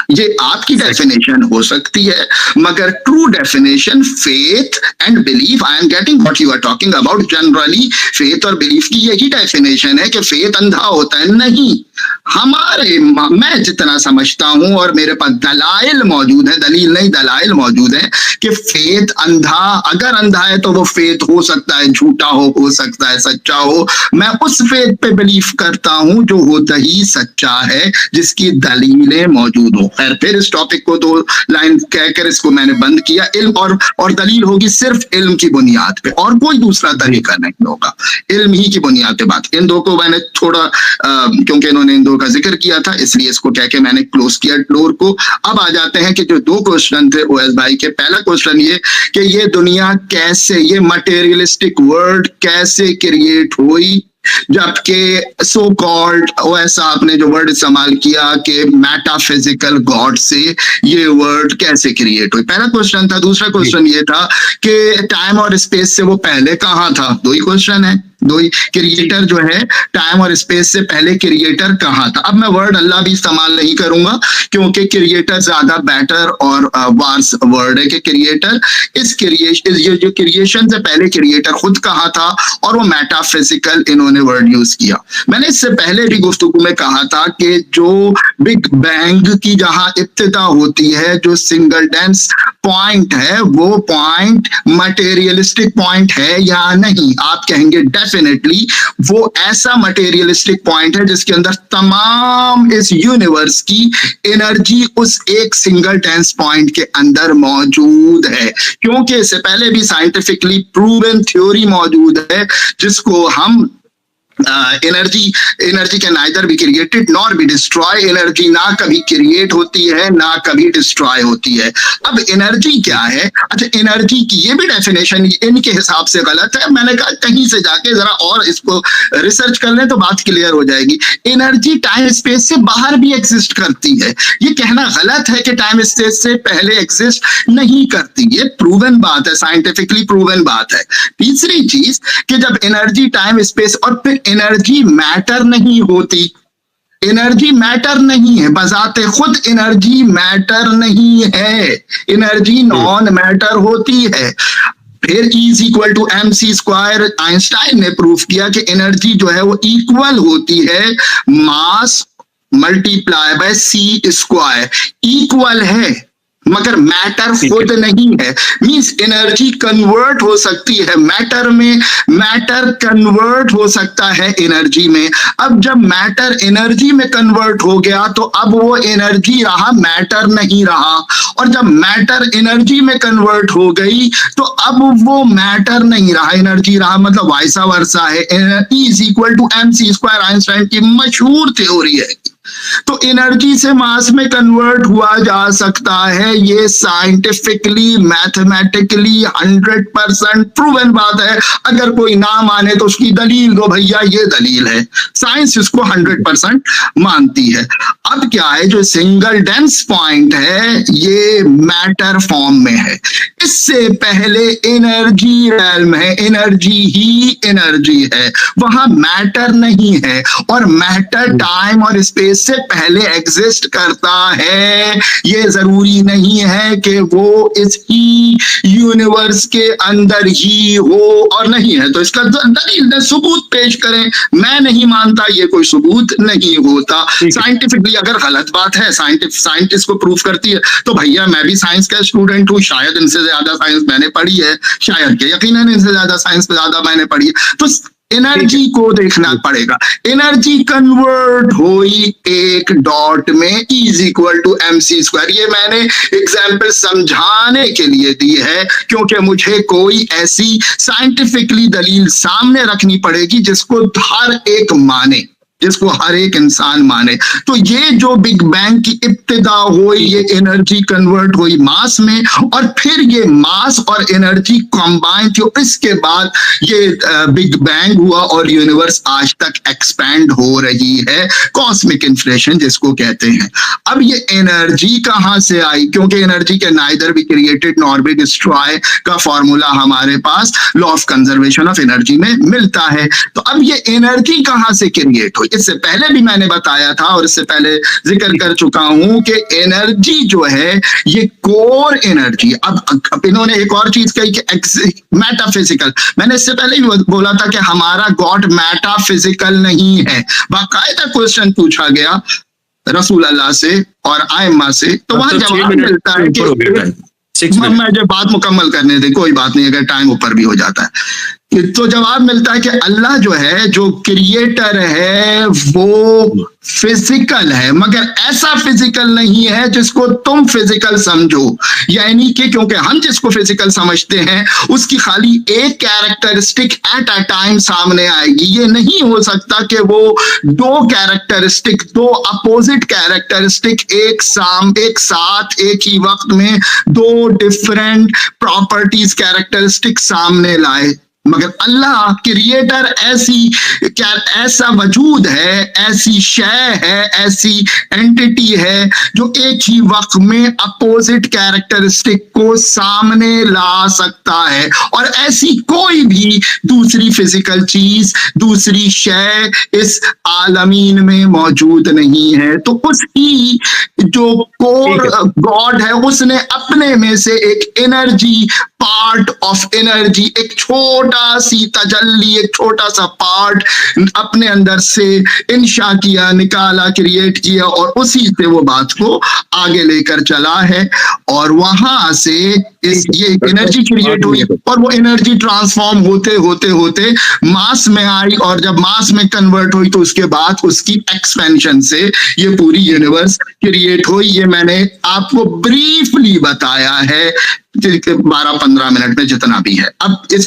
ये आपकी डेफिनेशन हो सकती है, मगर true definition faith and belief, I am getting what you are talking about. Generally faith और बिलीफ की यही डेफिनेशन है कि फेथ अंधा होता है। नहीं, मैं जितना समझता हूं और मेरे पास दलाइल मौजूद है, दलील नहीं दलाइल मौजूद है कि फेथ अंधा, अगर अंधा है तो वो फेथ हो सकता है झूठा हो सकता है सच्चा हो। मैं उस फेथ पे बिलीफ करता हूं जो होता ही सच्चा है, जिसकी दलीलें मौजूद हो। फिर इस टॉपिक को 2 लाइन कहकर इसको मैंने बंद किया। इल्म और दलील होगी सिर्फ इल्म की बुनियाद पे, और कोई दूसरा तरीका नहीं होगा। इल्म ही की बुनियाद पे बात। इन दो को मैंने थोड़ा क्योंकि इन्होंने इन दो का जिक्र किया था, इसलिए इसको कह के मैंने क्लोज किया डोर को। अब आ जाते हैं कि जो 2 क्वेश्चन थे ओएस भाई के। पहला क्वेश्चन ये कि ये दुनिया कैसे, ये मटेरियलिस्टिक वर्ल्ड कैसे क्रिएट हुई, जबकि सो कॉल्ड वैसा आपने जो वर्ड इस्तेमाल किया कि मेटाफिजिकल गॉड से ये वर्ड कैसे क्रिएट हुई, पहला क्वेश्चन था। दूसरा क्वेश्चन ये था कि टाइम और स्पेस से वो पहले कहाँ था। 2 ही क्वेश्चन है, 2 ही। क्रिएटर जो है टाइम और स्पेस से पहले क्रिएटर कहाँ था। अब मैं वर्ड अल्लाह भी इस्तेमाल नहीं करूंगा, क्योंकि क्रिएटर ज्यादा बेटर और वार्स वर्ड है कि क्रिएटर। ये जो क्रिएशन से पहले क्रिएटर खुद कहाँ था, और वो मेटाफिजिकल इन्होंने वर्ड यूज किया। मैंने इससे पहले भी गुफ्तगू में कहा था कि जो बिग बैंग की जहां इब्तिदा होती है, जो सिंगलटेंस पॉइंट है, वो पॉइंट मटेरियलिस्टिक पॉइंट है या नहीं। आप कहेंगे डेफिनेटली वो ऐसा मटेरियलिस्टिक पॉइंट है जिसके अंदर तमाम इस यूनिवर्स की एनर्जी उस एक सिंगल टेंस पॉइंट के अंदर मौजूद है, क्योंकि इससे पहले भी साइंटिफिकली प्रूवन थ्योरी मौजूद है जिसको हम energy can neither be created nor be destroy. Energy ना कभी क्रिएट होती है ना कभी डिस्ट्रॉय होती है। अब एनर्जी क्या है? अच्छा, एनर्जी की ये भी डेफिनेशन इनके हिसाब से गलत है। मैंने कहा कहीं से जाके जरा और इसको रिसर्च कर लें तो बात क्लियर हो जाएगी। एनर्जी टाइम स्पेस से बाहर भी एग्जिस्ट करती है। ये कहना गलत है कि टाइम स्पेस से पहले एग्जिस्ट नहीं करती। ये प्रूवन बात है, साइंटिफिकली प्रूवन बात है। तीसरी चीज कि जब एनर्जी टाइम स्पेस, और फिर एनर्जी मैटर नहीं होती। एनर्जी मैटर नहीं है, बजाते खुद एनर्जी मैटर नहीं है। एनर्जी नॉन मैटर होती है। फिर E is equal to mc²। Einstein ने प्रूफ किया कि एनर्जी जो है वो इक्वल होती है मास मल्टीप्लाई बाय c²। इक्वल है, मगर मैटर खुद नहीं है। मींस एनर्जी कन्वर्ट हो सकती है मैटर में, मैटर कन्वर्ट हो सकता है एनर्जी में। अब जब मैटर एनर्जी में कन्वर्ट हो गया तो अब वो एनर्जी रहा, मैटर नहीं रहा। और जब मैटर एनर्जी में कन्वर्ट हो गई तो अब वो मैटर नहीं रहा, एनर्जी रहा, मतलब वाइसा वर्सा है। E is equal to mc²। Einstein की मशहूर थ्योरी है। तो एनर्जी से मास में कन्वर्ट हुआ जा सकता है। ये साइंटिफिकली मैथमेटिकली 100% प्रूवन बात है। अगर कोई ना माने तो उसकी दलील दो भैया, ये दलील है। साइंस इसको 100% मानती है। अब क्या है, जो सिंगल डेंस पॉइंट है ये मैटर फॉर्म में है। इससे पहले एनर्जी रेल्म है, एनर्जी ही एनर्जी है, वहां मैटर नहीं है। और मैटर टाइम और स्पेस से पहले एग्जिस्ट करता है। ये जरूरी नहीं है कि वो इस ही यूनिवर्स के अंदर ही हो, और नहीं है तो इसका दलील सबूत पेश करें। मैं नहीं मानता, ये कोई सबूत नहीं होता। साइंटिफिकली अगर गलत बात है, साइंटिस्ट को प्रूफ करती है, तो भैया मैं भी साइंस का स्टूडेंट हूँ, शायद इनसे ज्यादा साइंस मैंने पढ़ी है, शायद के यकीनन इनसे ज्यादा साइंस ज्यादा मैंने पढ़ी है। तो एनर्जी को देखना पड़ेगा। एनर्जी कन्वर्ट हुई एक डॉट में, E is equal to mc²। ये मैंने एग्जाम्पल समझाने के लिए दी है, क्योंकि मुझे कोई ऐसी साइंटिफिकली दलील सामने रखनी पड़ेगी जिसको हर एक माने, जिसको हर एक इंसान माने। तो ये जो बिग बैंग की इब्तिदा हुई, ये एनर्जी कन्वर्ट हुई मास में, और फिर ये मास और एनर्जी कंबाइन थी, इसके बाद ये बिग बैंग हुआ और यूनिवर्स आज तक एक्सपैंड हो रही है, कॉस्मिक इन्फ्लेशन जिसको कहते हैं। अब ये एनर्जी कहां से आई? क्योंकि एनर्जी के neither be created nor be destroy का फॉर्मूला हमारे पास law of conservation of energy में मिलता है। तो अब ये एनर्जी कहां से क्रिएट हुई? इससे पहले भी मैंने बताया था और इससे पहले जिक्र कर चुका हूं कि एनर्जी जो है ये कोर एनर्जी। अब इन्होंने एक और चीज कही कि मेटाफिजिकल, मैंने इससे पहले भी बोला था कि हमारा गॉड मेटाफिजिकल नहीं है। बाकायदा क्वेश्चन पूछा गया रसूल अल्लाह से और आयम्मा से, तो वहां जवाब मिलता है कि मुझे बात मुकम्मल करने दे, कोई बात नहीं अगर टाइम ऊपर भी हो जाता है। तो जवाब मिलता है कि अल्लाह जो है, जो क्रिएटर है, वो फिजिकल है, मगर ऐसा फिजिकल नहीं है जिसको तुम फिजिकल समझो। यानी कि क्योंकि हम जिसको फिजिकल समझते हैं उसकी खाली एक कैरेक्टरिस्टिक एट अ टाइम सामने आएगी। ये नहीं हो सकता कि वो दो कैरेक्टरिस्टिक, दो अपोजिट कैरेक्टरिस्टिक एक साथ एक ही वक्त में दो डिफरेंट प्रॉपर्टीज कैरेक्टरिस्टिक सामने लाए। मगर अल्लाह क्रिएटर ऐसा वजूद है, ऐसी शय है, ऐसी एंटिटी है जो एक ही वक्त में अपोजिट कैरेक्टरिस्टिक को सामने ला सकता है, और ऐसी कोई भी दूसरी फिजिकल चीज, दूसरी शय इस आलमीन में मौजूद नहीं है। तो उसकी जो कोर गॉड है उसने अपने में से एक एनर्जी, पार्ट ऑफ एनर्जी, एक छोटा सी तजल्ली, एक छोटा सा पार्ट अपने अंदर से इंशा किया, निकाला, क्रिएट किया, और उसी से वो बात को आगे लेकर चला है। और वहां से ये एनर्जी क्रिएट हुई और वो एनर्जी ट्रांसफॉर्म होते होते होते मास में आई, और जब मास में कन्वर्ट हुई तो उसके बाद उसकी एक्सपेंशन से ये पूरी यूनिवर्स क्रिएट हुई। ये मैंने आपको ब्रीफली बताया है 12-15 मिनट में जितना भी है। अब इस